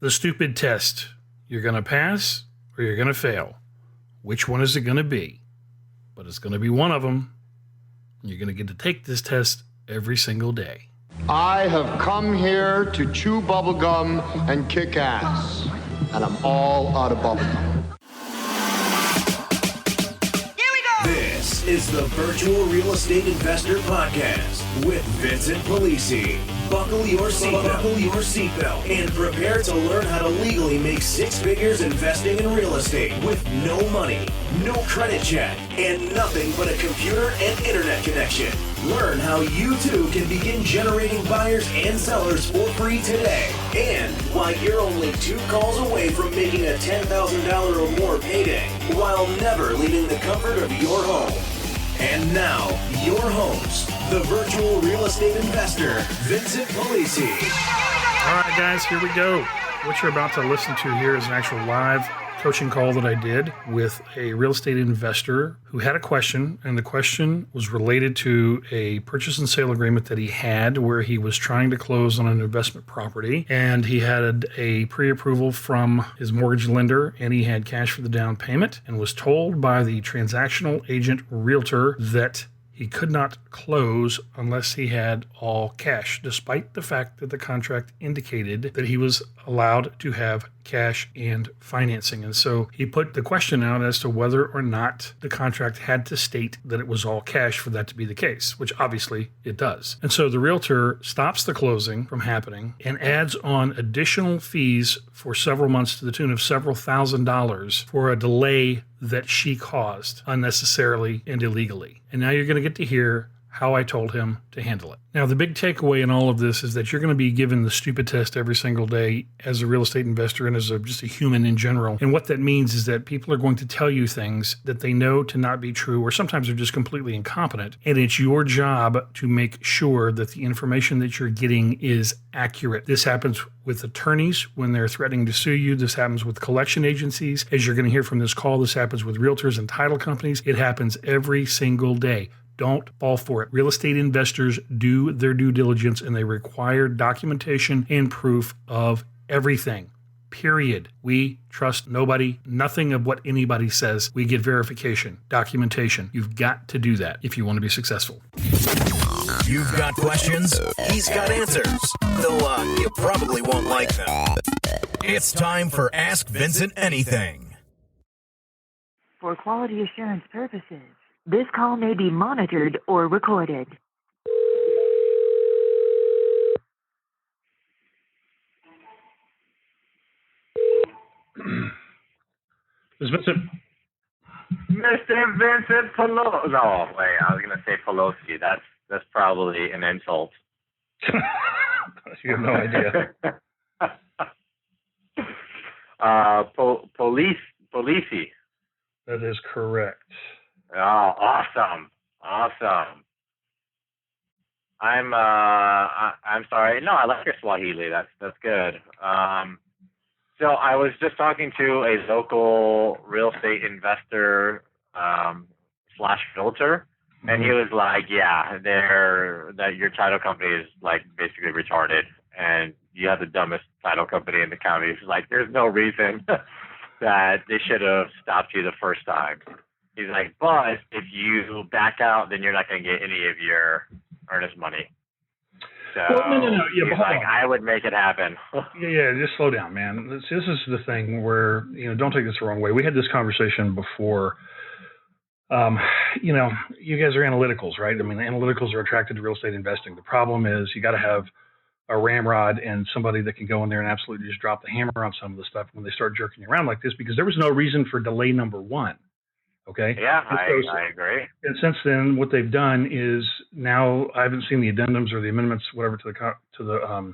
The stupid test. You're going to pass or you're going to fail. Which one is it going to be? But it's going to be one of them. And you're going to get to take this test every single day. I have come here to chew bubblegum and kick ass. And I'm all out of bubblegum. This is the Virtual Real Estate Investor Podcast with Vincent Polisi. Buckle your seatbelt and prepare to learn how to legally make six figures investing in real estate with no money, no credit check, and nothing but a computer and internet connection. Learn how you too can begin generating buyers and sellers for free today. And why you're only 2 calls away from making a $10,000 or more payday while never leaving the comfort of your home. And now, your host, the virtual real estate investor, Vincent Polisi. All right, guys, here we go. What you're about to listen to here is an actual live coaching call that I did with a real estate investor who had a question, and the question was related to a purchase and sale agreement that he had where he was trying to close on an investment property, and he had a pre-approval from his mortgage lender, and he had cash for the down payment, and was told by the transactional agent realtor that he could not close unless he had all cash, despite the fact that the contract indicated that he was allowed to have cash and financing. And so he put the question out as to whether or not the contract had to state that it was all cash for that to be the case, which obviously it does. And so the realtor stops the closing from happening and adds on additional fees for several months to the tune of several $1,000s for a delay that she caused unnecessarily and illegally. And now you're going to get to hear how I told him to handle it. Now, the big takeaway in all of this is that you're going to be given the stupid test every single day as a real estate investor and as just a human in general. And what that means is that people are going to tell you things that they know to not be true, or sometimes they're just completely incompetent. And it's your job to make sure that the information that you're getting is accurate. This happens with attorneys when they're threatening to sue you. This happens with collection agencies. As you're going to hear from this call, this happens with realtors and title companies. It happens every single day. Don't fall for it. Real estate investors do their due diligence, and they require documentation and proof of everything. Period. We trust nobody, nothing of what anybody says. We get verification, documentation. You've got to do that if you want to be successful. You've got questions, he's got answers, though you probably won't like them. It's time for Ask Vincent Anything. For quality assurance purposes, this call may be monitored or recorded. Is Vincent? Mr. Vincent Pelosi. No, wait, I was going to say Pelosi. That's probably an insult. You have no idea. Polisi. That is correct. Oh, awesome. I'm sorry. No, I like your Swahili. That's good. So I was just talking to a local real estate investor / filter, and he was like, "Yeah, that your title company is like basically retarded, and you have the dumbest title company in the county." He's like, "There's no reason that they should have stopped you the first time." He's like, "But if you back out, then you're not going to get any of your earnest money." So well, no. Yeah, he's like, "I would make it happen." Yeah, just slow down, man. This is the thing where, don't take this the wrong way. We had this conversation before. You guys are analyticals, right? I mean, analyticals are attracted to real estate investing. The problem is you got to have a ramrod and somebody that can go in there and absolutely just drop the hammer on some of the stuff when they start jerking you around like this, because there was no reason for delay number one. Okay. Yeah, I agree. And since then, what they've done is now I haven't seen the addendums or the amendments, whatever, to the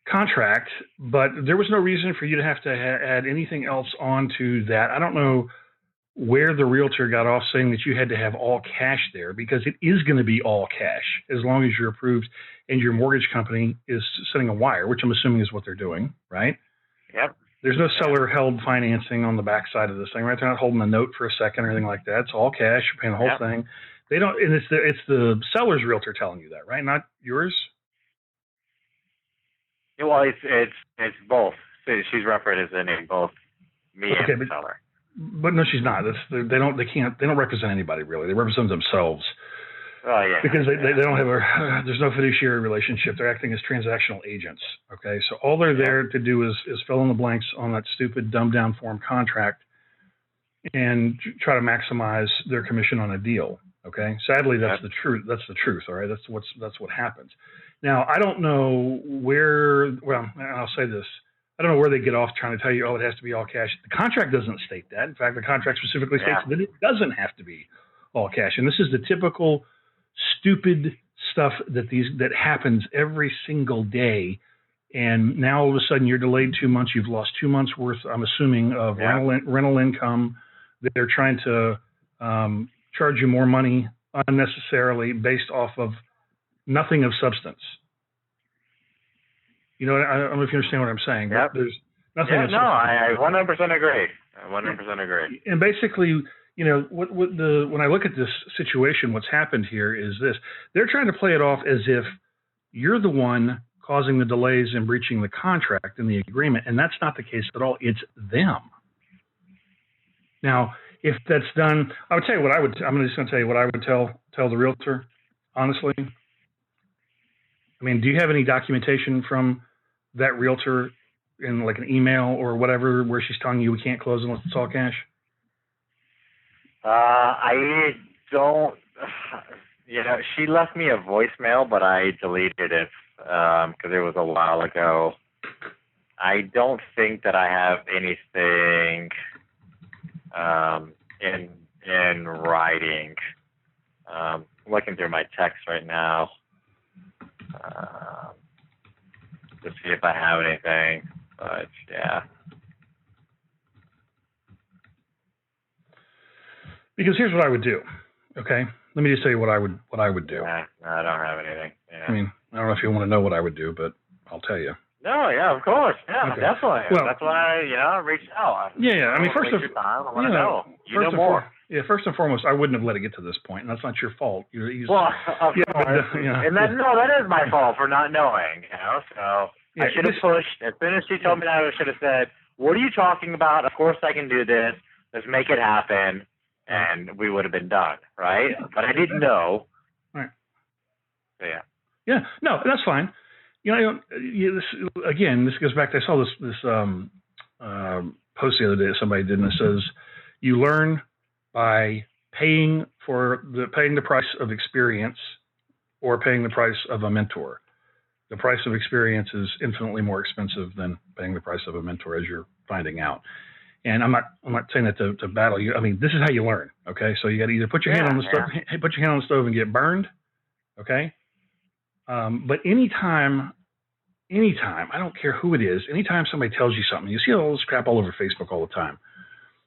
contract, but there was no reason for you to have to add anything else onto that. I don't know where the realtor got off saying that you had to have all cash there, because it is going to be all cash as long as you're approved and your mortgage company is sending a wire, which I'm assuming is what they're doing, right? Yep. There's no seller-held financing on the backside of this thing, right? They're not holding a note for a second or anything like that. It's all cash. You're paying the whole thing. They don't, and it's the seller's realtor telling you that, right? Not yours. Well, it's both. So she's representing both me and the seller. But no, she's not. They don't represent anybody really. They represent themselves. Oh yeah. Because they don't have there's no fiduciary relationship. They're acting as transactional agents. Okay, so all they're there to do is fill in the blanks on that stupid dumbed down form contract and try to maximize their commission on a deal. Okay, sadly that's the truth. That's the truth. All right, that's what happens. Now I don't know where. Well, I'll say this. I don't know where they get off trying to tell you, oh, it has to be all cash. The contract doesn't state that. In fact, the contract specifically states that it doesn't have to be all cash. And this is the typical stupid stuff that happens every single day. And now all of a sudden you're delayed 2 months. You've lost 2 months worth, I'm assuming, of rental income. They're trying to charge you more money unnecessarily based off of nothing of substance. You know, I don't know if you understand what I'm saying. Yep. There's nothing. Yeah, no, I 100% agree. I 100% agree. And basically, you know, when I look at this situation, what's happened here is this: they're trying to play it off as if you're the one causing the delays and breaching the contract and the agreement, and that's not the case at all. It's them. Now, if that's done, I would tell you what I would. I'm just going to tell you what I would tell the realtor. Honestly, I mean, do you have any documentation from that realtor in like an email or whatever where she's telling you we can't close unless it's all cash? I don't. You know, she left me a voicemail, but I deleted it because it was a while ago. I don't think that I have anything in writing. I'm looking through my text right now to see if I have anything, but yeah. Because here's what I would do. Okay, let me just tell you what I would do. Nah, I don't have anything. Yeah. I mean, I don't know if you want to know what I would do, but I'll tell you. No, yeah, of course, yeah, Okay. definitely. Well, that's why I reached out. Yeah. I mean, first of I want to know. You know more. First and foremost, I wouldn't have let it get to this point, and that's not your fault. Well, of course. And that is my fault for not knowing. You know, so I should have pushed. As soon as she told me that, I should have said, "What are you talking about? Of course I can do this. Let's make it happen." And we would have been done, right? But I didn't know. Right. So, yeah. Yeah. No, that's fine. You know, this goes back to, I saw this post the other day that somebody did, and it says, you learn by paying the price of experience or paying the price of a mentor. The price of experience is infinitely more expensive than paying the price of a mentor, as you're finding out. And I'm not saying that to battle you. I mean, this is how you learn. Okay, so you got to either put your hand on the stove, put your hand on the stove and get burned. Okay, but anytime, I don't care who it is. Anytime somebody tells you something, you see all this crap all over Facebook all the time.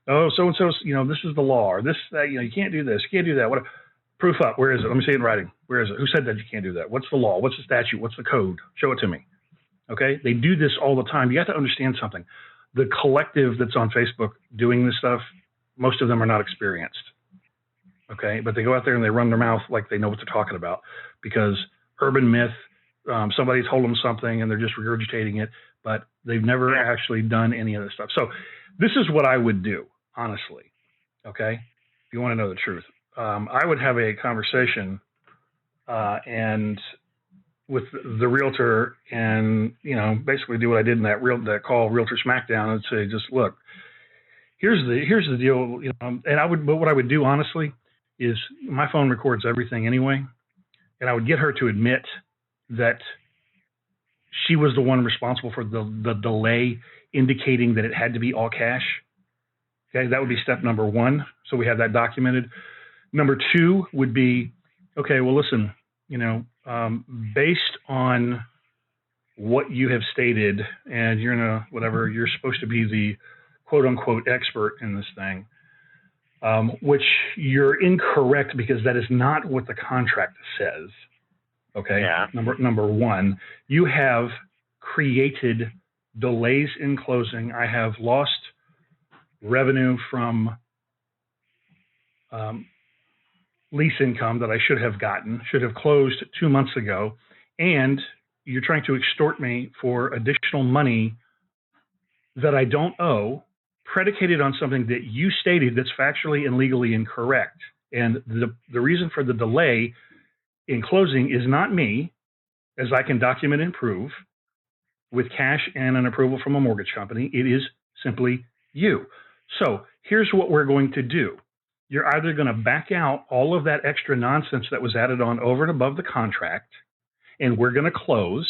Oh, so and so, this is the law, or this, that, you can't do this, you can't do that. What? Proof up. Where is it? Let me see it in writing. Where is it? Who said that you can't do that? What's the law? What's the statute? What's the code? Show it to me. Okay, they do this all the time. You have to understand something. The collective that's on Facebook doing this stuff, most of them are not experienced. Okay, but they go out there and they run their mouth like they know what they're talking about because urban myth, somebody told them something and they're just regurgitating it, but they've never actually done any of this stuff. So this is what I would do, honestly. Okay, if you want to know the truth, I would have a conversation and with the realtor, and basically do what I did in that call, Realtor Smackdown, and say, just look, here's the deal, and but what I would do honestly is my phone records everything anyway, and I would get her to admit that she was the one responsible for the delay, indicating that it had to be all cash. Okay, that would be step number one. So we have that documented. Number two would be, okay, well, listen, based on what you have stated, and you're supposed to be the quote unquote expert in this thing, which you're incorrect because that is not what the contract says. Okay. Yeah. Number one, you have created delays in closing. I have lost revenue from lease income that I should have closed 2 months ago. And you're trying to extort me for additional money that I don't owe, predicated on something that you stated that's factually and legally incorrect. And the reason for the delay in closing is not me, as I can document and prove with cash and an approval from a mortgage company. It is simply you. So here's what we're going to do. You're either going to back out all of that extra nonsense that was added on over and above the contract, and we're going to close,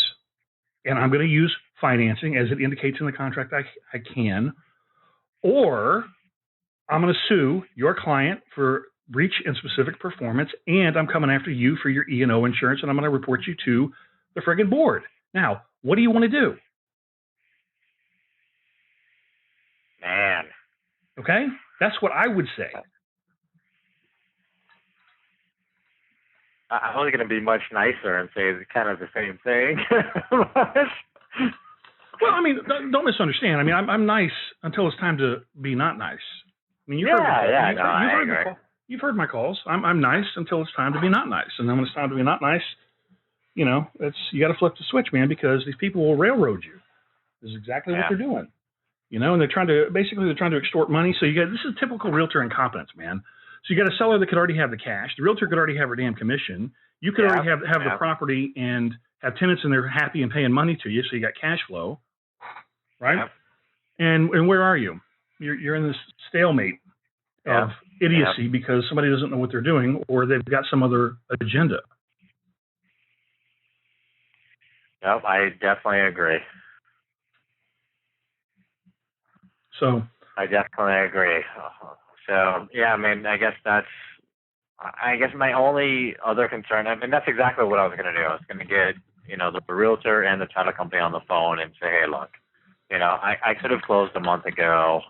and I'm going to use financing as it indicates in the contract I can, or I'm going to sue your client for breach in specific performance, and I'm coming after you for your E&O insurance, and I'm going to report you to the friggin' board. Now, what do you want to do? Man. Okay? That's what I would say. I was going to be much nicer and say it's kind of the same thing. Well, I mean, don't misunderstand. I mean, I'm nice until it's time to be not nice. I mean, you've heard my calls. I'm nice until it's time to be not nice, and then when it's time to be not nice, you know, you got to flip the switch, man, because these people will railroad you. This is exactly what they're doing, you know, and they're trying to extort money. So this is typical realtor incompetence, man. So you got a seller that could already have the cash. The realtor could already have her damn commission. You could already have the property and have tenants in there happy and paying money to you, so you got cash flow, right? Yep. And where are you? You're in this stalemate of idiocy because somebody doesn't know what they're doing, or they've got some other agenda. Yep, I definitely agree. So I definitely agree. So yeah, I mean, I guess my only other concern, I mean, that's exactly what I was going to do. I was going to get, you know, the realtor and the title company on the phone and say, hey, look, you know, I could have closed a month ago.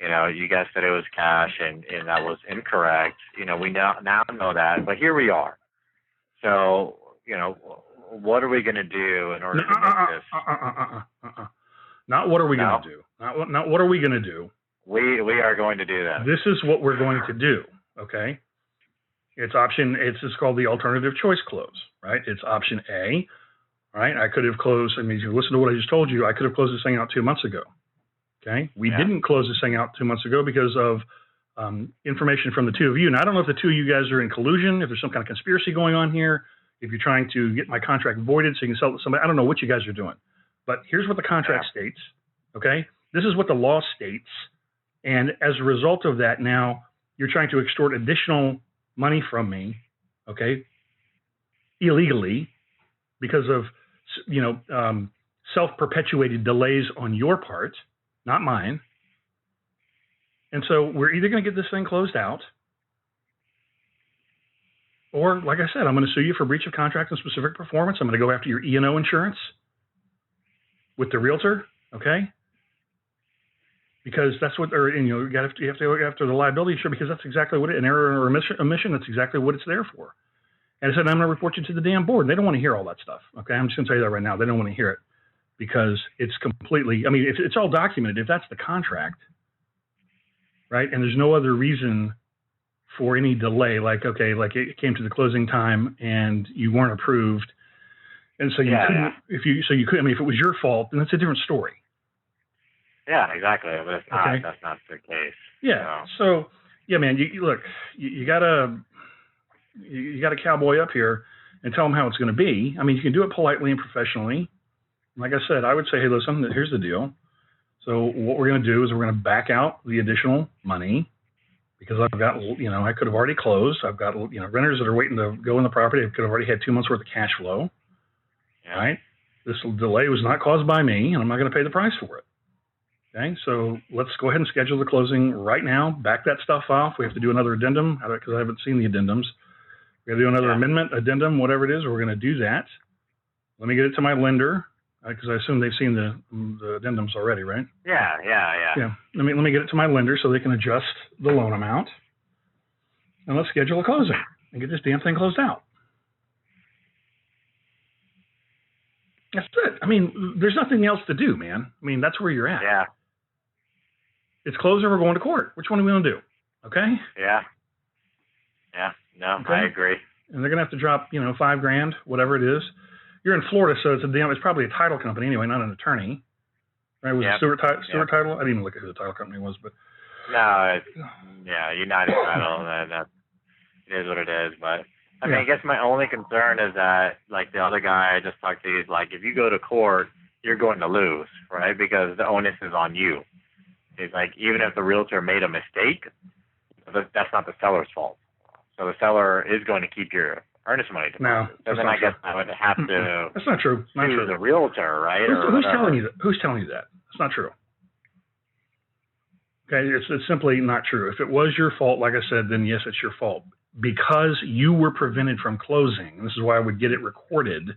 You know, you guys said it was cash, and that was incorrect. You know, we now know that, but here we are. So, you know, what are we going to do in order to make this? Not what are we going to do? Not what are we going to do? We are going to do that. This is what we're going to do, okay? It's called the alternative choice close, right? It's option A, right? I could have closed, I mean, if you listen to what I just told you, I could have closed this thing out 2 months ago, okay? We didn't close this thing out 2 months ago because of information from the two of you. Now, I don't know if the two of you guys are in collusion, if there's some kind of conspiracy going on here, if you're trying to get my contract voided so you can sell it to somebody. I don't know what you guys are doing. But here's what the contract states, okay? This is what the law states. And as a result of that, now you're trying to extort additional money from me, okay, illegally, because of, you know, self-perpetuated delays on your part, not mine. And so we're either going to get this thing closed out, or, like I said, I'm going to sue you for breach of contract and specific performance. I'm going to go after your E&O insurance with the realtor, okay? Because that's what, or, you know, you have to go after the liability insurance, because that's exactly what an error or omission, that's exactly what it's there for. And I said, I'm going to report you to the damn board. They don't want to hear all that stuff, okay? I'm just going to tell you that right now. They don't want to hear it because it's completely, I mean, it's all documented. If that's the contract, right, and there's no other reason for any delay, like, okay, like it came to the closing time and you weren't approved, and so you couldn't, I mean, if it was your fault, then it's a different story. Yeah, exactly. But it's not, that's not the case. Yeah. So yeah, man, you look, you gotta cowboy up here and tell them how it's going to be. I mean, you can do it politely and professionally. Like I said, I would say, hey, listen, here's the deal. So what we're going to do is we're going to back out the additional money because I've got, you know, I could have already closed. I've got, you know, renters that are waiting to go in the property. I could have already had 2 months worth of cash flow. Yeah. Right. This delay was not caused by me, and I'm not going to pay the price for it. Okay, so let's go ahead and schedule the closing right now. Back that stuff off. We have to do another addendum because I haven't seen the addendums. We got to do another amendment, addendum, whatever it is. We're going to do that. Let me get it to my lender because I assume they've seen the addendums already, right? Yeah. Yeah. Let me get it to my lender so they can adjust the loan amount, and let's schedule a closing and get this damn thing closed out. That's it. I mean, there's nothing else to do, man. I mean, that's where you're at. Yeah. It's closed or we're going to court. Which one are we going to do? Okay? Yeah. No, okay. I agree. And they're going to have to drop, you know, $5,000, whatever it is. you're in Florida, so it's probably a title company anyway, not an attorney. Right? Was it Stewart Title? I didn't even look at who the title company was, but No, it's United Title, and that it is what it is. But I mean, I guess my only concern is that, like the other guy I just talked to, is like, if you go to court, you're going to lose, right? Because the onus is on you. It's like, even if the realtor made a mistake, that's not the seller's fault. So the seller is going to keep your earnest money deposit. No, so then I guess I would have to that's not true. Not sue true. the realtor, right? Who's telling you that? Who's telling you that? It's not true. Okay, it's simply not true. If it was your fault, like I said, then yes, it's your fault. Because you were prevented from closing, and this is why I would get it recorded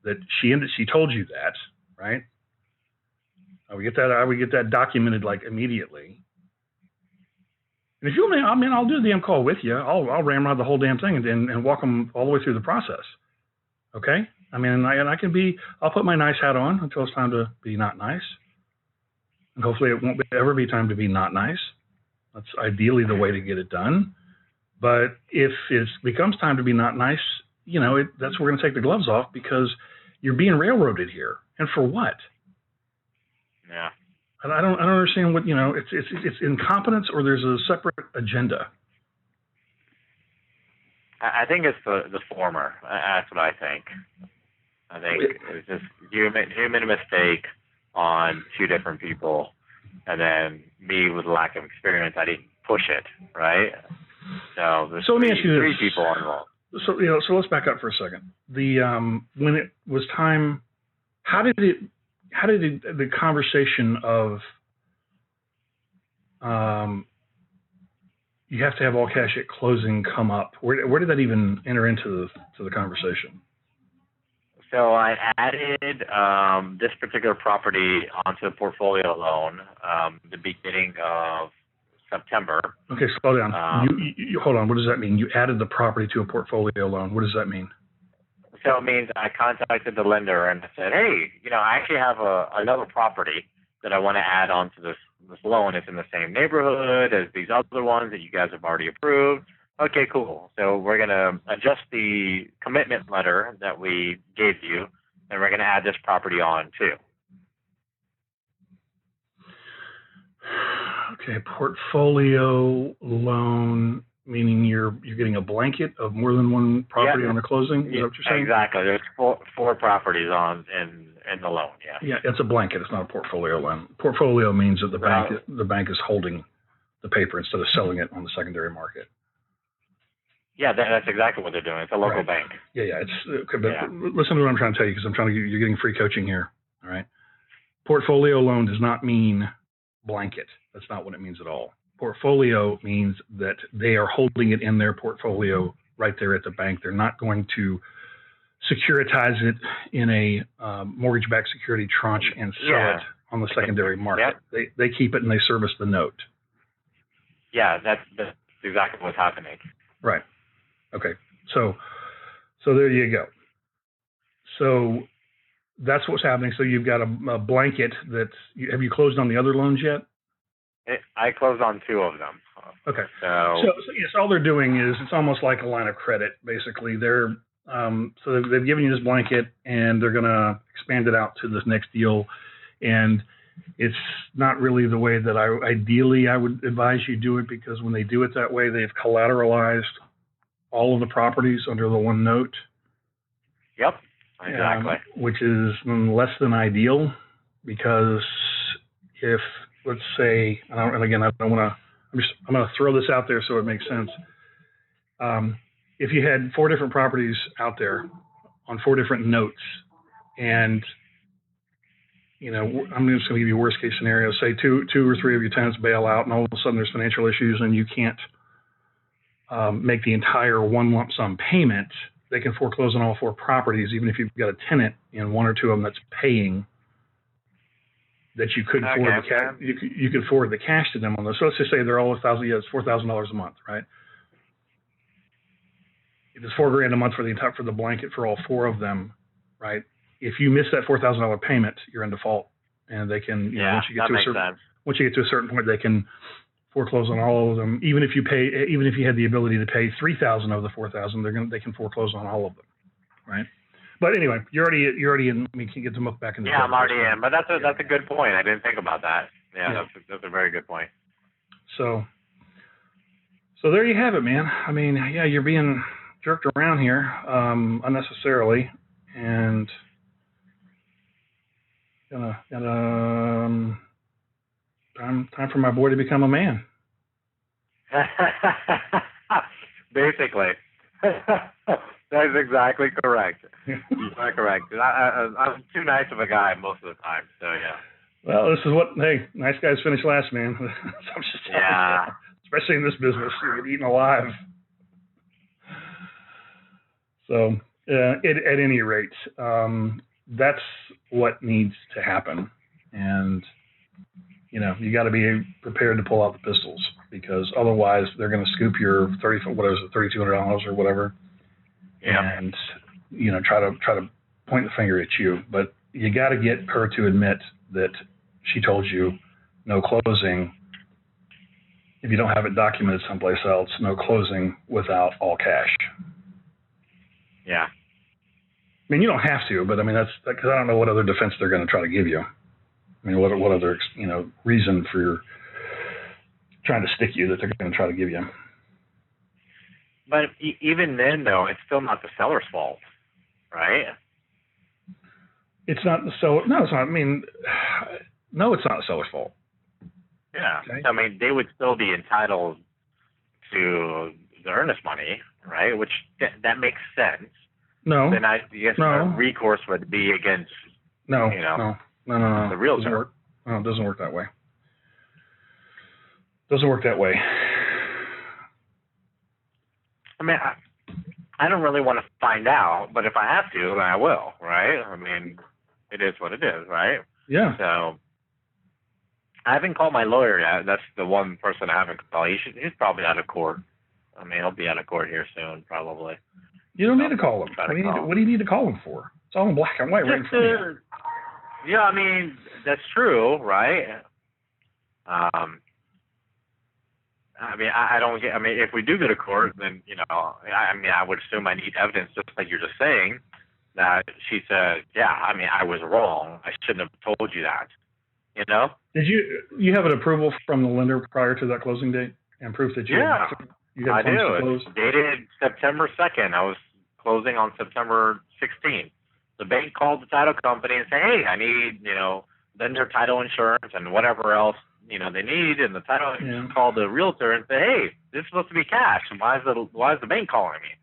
that she told you that, right? I would get that documented like immediately. And if you want me, I'll do the damn call with you. I'll ramrod the whole damn thing and walk them all the way through the process. Okay? I mean, I'll put my nice hat on until it's time to be not nice. And hopefully it won't ever be time to be not nice. That's ideally the way to get it done. But if it becomes time to be not nice, that's where we're going to take the gloves off, because you're being railroaded here. And for what? Yeah. I don't understand what, it's incompetence, or there's a separate agenda. I think it's the former. That's what I think. I think it's just you made a mistake on two different people, and then me with lack of experience, I didn't push it, right? So there's let me ask you three this. people involved. So let's back up for a second. When it was time, how did the conversation of you have to have all cash at closing come up? Where did that even enter into the conversation? So I added this particular property onto a portfolio loan the beginning of September. Okay, slow down. You hold on. What does that mean? You added the property to a portfolio loan. What does that mean? So it means I contacted the lender and said, hey, I actually have another property that I want to add on to this loan. It's in the same neighborhood as these other ones that you guys have already approved. Okay, cool. So we're going to adjust the commitment letter that we gave you, and we're going to add this property on too. Okay, portfolio loan, meaning you're getting a blanket of more than one property on the closing? Is that what you're saying? Exactly. There's four properties in the loan, yeah. Yeah, it's a blanket. It's not a portfolio loan. Portfolio means that the bank is holding the paper instead of selling it on the secondary market. Yeah, that's exactly what they're doing. It's a local bank. Yeah. It's okay, but listen to what I'm trying to tell you, because you're getting free coaching here. All right. Portfolio loan does not mean blanket. That's not what it means at all. Portfolio means that they are holding it in their portfolio right there at the bank. They're not going to securitize it in a mortgage-backed security tranche and sell it on the secondary market. Yep. They keep it and they service the note. Yeah, that's exactly what's happening. Right. Okay. So there you go. So that's what's happening. So you've got a blanket have you closed on the other loans yet? I closed on two of them. Okay. So yes, all they're doing is it's almost like a line of credit, basically. They're so they've given you this blanket, and they're going to expand it out to this next deal, and it's not really the way that I would advise you do it, because when they do it that way, they've collateralized all of the properties under the one note. Yep, exactly. Which is less than ideal, because if, let's say, and again, I don't want to, I'm going to throw this out there so it makes sense. If you had 4 different properties out there on 4 different notes, and I'm just going to give you worst case scenario. Say two or three of your tenants bail out, and all of a sudden there's financial issues, and you can't make the entire one lump sum payment. They can foreclose on all 4 properties, even if you've got a tenant in 1 or 2 of them that's paying. That you could forward the cash. You could forward the cash to them on those. So let's just say they're all $1,000. Yeah, it's $4,000 a month, right? If it's $4,000 a month for the blanket for all 4 of them, right? If you miss that $4,000 payment, you're in default, and they can. Once you get to a certain point, they can foreclose on all of them. Even if you had the ability to pay $3,000 of the $4,000, they can foreclose on all of them, right? But anyway, you're already in. We can get them back in the. Yeah, I'm already in. But that's a good point. I didn't think about that. Yeah. That's a very good point. So there you have it, man. I mean, yeah, you're being jerked around here unnecessarily, and time for my boy to become a man. Basically. That's exactly correct. You're correct. I'm too nice of a guy most of the time, so yeah. Well, this is what, hey, nice guys finish last, man. I'm just telling you, especially in this business, you get eaten alive. So, at any rate, that's what needs to happen. And, you got to be prepared to pull out the pistols, because otherwise they're going to scoop your $3,200 or whatever. Yeah. And, try to point the finger at you. But you got to get her to admit that she told you no closing. If you don't have it documented someplace else, no closing without all cash. Yeah. I mean, you don't have to, but I mean, that's because I don't know what other defense they're going to try to give you. I mean, what other, reason for your trying to stick you that they're going to try to give you. But even then, though, it's still not the seller's fault, right? It's not the seller. No, it's not. I mean, no, it's not the seller's fault. Yeah. Okay. I mean, they would still be entitled to the earnest money, right? Which that makes sense. No. Then I guess recourse would be against No. the realtor. No, it doesn't work that way. Doesn't work that way. I mean, I don't really want to find out, but if I have to, then I will, right? I mean, it is what it is, right? Yeah. So I haven't called my lawyer yet. That's the one person I haven't called. He's probably out of court. I mean, he'll be out of court here soon, probably. You don't need to call him. What do you need to call him for? It's all in black and white right in front of you. Yeah, I mean, that's true, right? I mean, I don't get. I mean, if we do go to court, then I would assume I need evidence, just like you're just saying, that she said, yeah, I mean, I was wrong. I shouldn't have told you that. Did you have an approval from the lender prior to that closing date and proof that you had I funds to do. close? It's dated September 2nd. I was closing on September 16th. The bank called the title company and said, hey, I need, vendor title insurance and whatever else, they need. And the title called the realtor and said, hey, this is supposed to be cash. And why is the bank calling me?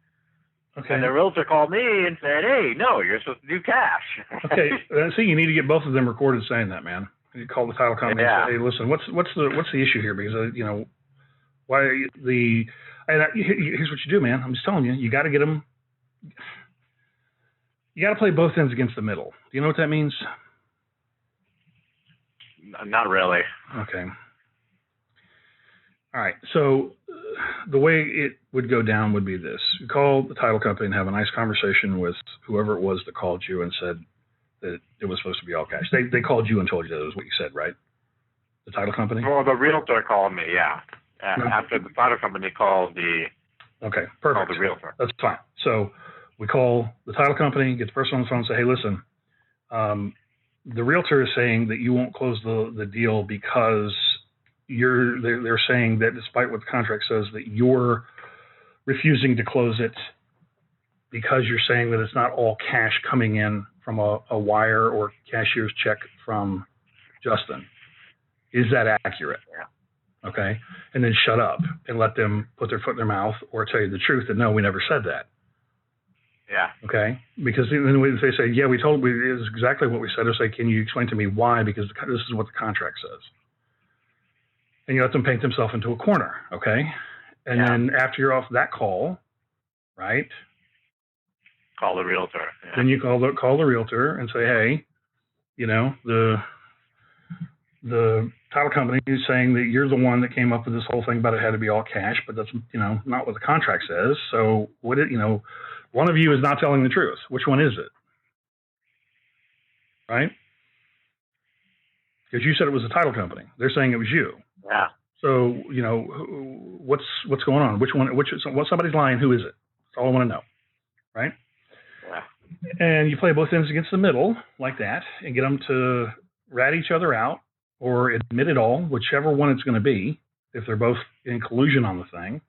Okay. And the realtor called me and said, hey, no, you're supposed to do cash. Okay. See, you need to get both of them recorded saying that, man. You call the title company and say, hey, listen, what's the issue here? Because, why here's what you do, man. I'm just telling you, you got to get them. You got to play both ends against the middle. Do you know what that means? Not really. Okay. All right. So the way it would go down would be this. You call the title company and have a nice conversation with whoever it was that called you and said that it was supposed to be all cash. They called you and told you that was what you said, right? The title company? Well, the realtor called me, yeah. After the title company called the perfect. Called the realtor. That's fine. So we call the title company, get the person on the phone and say, hey, listen, the realtor is saying that you won't close the deal because they're saying that despite what the contract says, that you're refusing to close it because you're saying that it's not all cash coming in from a wire or cashier's check from Justin. Is that accurate? Yeah. Okay. And then shut up and let them put their foot in their mouth or tell you the truth that no, we never said that. Yeah. Okay. Because then they say, yeah, it is exactly what we said. Or say, can you explain to me why? Because this is what the contract says. And you let them paint themselves into a corner. Okay. And then after you're off that call, right? Call the realtor. Yeah. Then you call the realtor and say, hey, the title company is saying that you're the one that came up with this whole thing about it had to be all cash, but that's, not what the contract says. So one of you is not telling the truth. Which one is it? Right? Because you said it was the title company. They're saying it was you. Yeah. So, what's going on? What's somebody's lying? Who is it? That's all I want to know. Right? Yeah. And you play both ends against the middle like that and get them to rat each other out or admit it all, whichever one it's going to be, if they're both in collusion on the thing.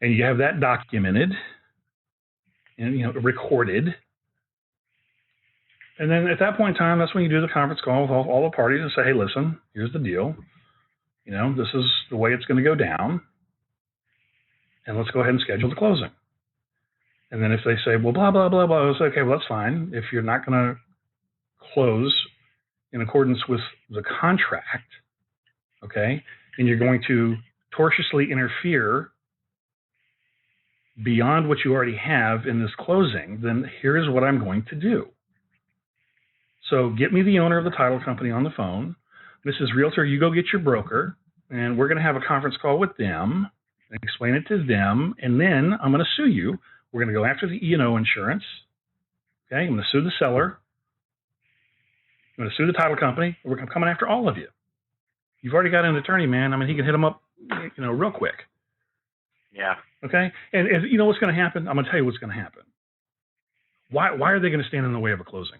And you have that documented and, recorded. And then at that point in time, that's when you do the conference call with all the parties and say, hey, listen, here's the deal. This is the way it's going to go down. And let's go ahead and schedule the closing. And then if they say, well, blah, blah, blah, blah, I'll say, okay, well, that's fine. If you're not going to close in accordance with the contract, okay, and you're going to tortiously interfere beyond what you already have in this closing, then here's what I'm going to do. So get me the owner of the title company on the phone. Mrs. Realtor, you go get your broker, and we're going to have a conference call with them and explain it to them, and then I'm going to sue you. We're going to go after the E&O insurance. Okay, I'm going to sue the seller. I'm going to sue the title company. We're coming after all of you. You've already got an attorney, man. I mean, he can hit them up, real quick. Yeah. Okay, and you know what's going to happen? I'm going to tell you what's going to happen. Why are they going to stand in the way of a closing?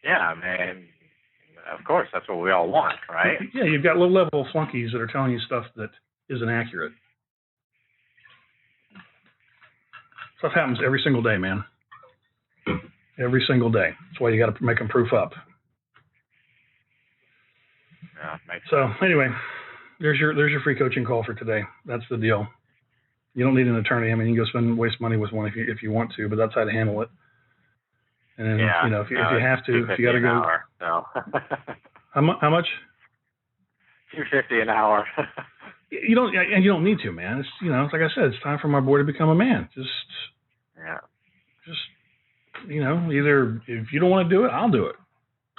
Yeah, man. Of course, that's what we all want, right? Yeah, you've got low-level flunkies that are telling you stuff that isn't accurate. Stuff happens every single day, man. Every single day. That's why you got to make them proof up. Yeah, so anyway, there's your free coaching call for today. That's the deal. You don't need an attorney. I mean, you can go waste money with one if you want to, but that's how to handle it. And then, if you have to, if you got to go. Hour, so. How much? $250 an hour. You don't need to, man. It's it's like I said, it's time for my boy to become a man. Just either if you don't want to do it, I'll do it.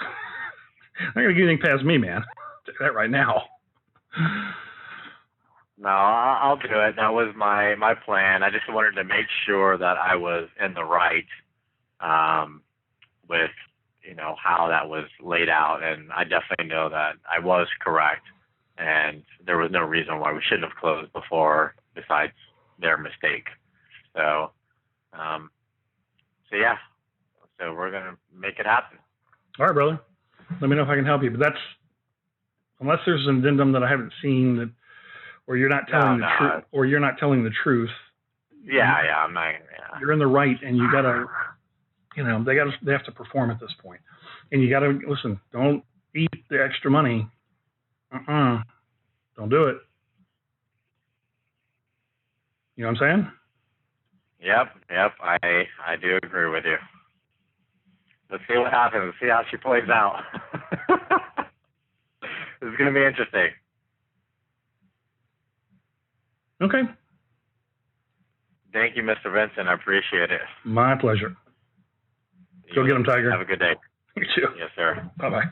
I'm not gonna get anything past me, man. I'll tell you that right now. No, I'll do it. That was my plan. I just wanted to make sure that I was in the right with how that was laid out, and I definitely know that I was correct. And there was no reason why we shouldn't have closed before, besides their mistake. So, so we're gonna make it happen. All right, brother. Let me know if I can help you. But that's unless there's an addendum that I haven't seen that, or you're not telling the truth, or you're not telling the truth. Yeah, I'm not. Yeah. You're in the right, and you gotta, they have to perform at this point, and you gotta listen. Don't eat the extra money. Don't do it. You know what I'm saying? Yep. I do agree with you. Let's see what happens. Let's see how she plays out. This is going to be interesting. Okay. Thank you, Mr. Vincent. I appreciate it. My pleasure. Go get him, Tiger. Have a good day. You too. Yes, sir. Bye-bye.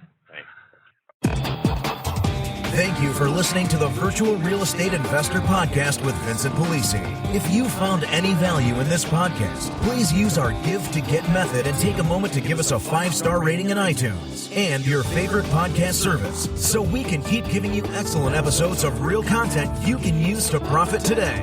Thank you for listening to the Virtual Real Estate Investor Podcast with Vincent Polisi. If you found any value in this podcast, please use our Give to Get method and take a moment to give us a 5-star rating in iTunes and your favorite podcast service so we can keep giving you excellent episodes of real content you can use to profit today.